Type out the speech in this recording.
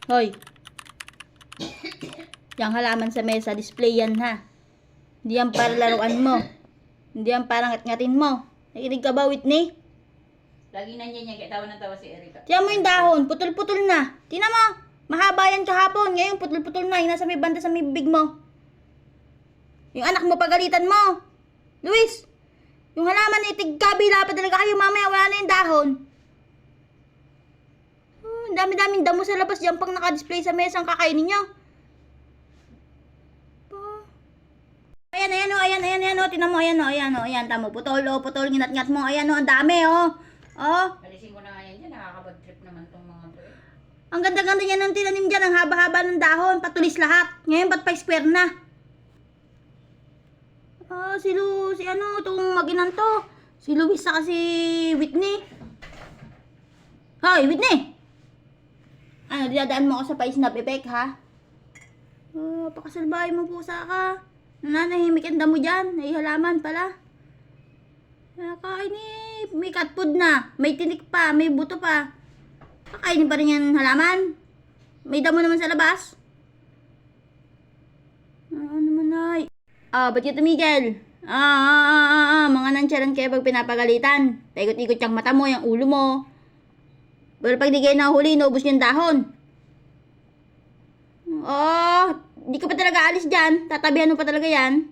Hoy, yung halaman sa mesa, display yan ha. Hindi yan para laruan mo. Hindi yan para ngat-ngatin mo. Nakinig ka ba, Whitney? Lagi nandiyan yan, kaya tawa ng tawa si Erika. Tiyan mo yung dahon, putol-putol na. Tingnan mo, mahaba yan kahapon. Ngayon, putol-putol na. Yung nasa may banda sa may bibig mo. Yung anak mo, pagalitan mo. Luis, yung halaman na tigkabila pa talaga kayo. Mamaya, wala na yung dahon. Ang dami-daming damo sa labas dyan pang nakadisplay sa mesa ang kakainin nyo. Ayan o, tinan mo, ayan, tamo, putol, nginat-ngat mo, ayan o, ang dami o. Oh, Alisin ko na nga yan dyan, nakakabad trip naman tong mga to. ang ganda-ganda niya ng tinanim dyan, ang haba-haba ng dahon, patulis lahat. Ngayon, ba't pa square na? Itong maginan to. Si Luis sa si Whitney. Hoy, Whitney! Ano, dinadaan mo ako sa pa-snap effect, ha? Pakasalbahay mo pusa ka. Nananahimik ang damo dyan. Ay, halaman pala. Kakainin. May cat food na. May tinik pa. May buto pa. Kakainin pa rin yan halaman. May damo naman sa labas. Ano naman ay? Ba't yung tumigil? Mga nantsaran kayo pag pinapagalitan. Paikot-ikot yung mata mo, yung ulo mo. Pero pag di kayo nahuli, naubos yung dahon. Di ka pa talaga alis dyan. Tatabihan mo pa talaga yan.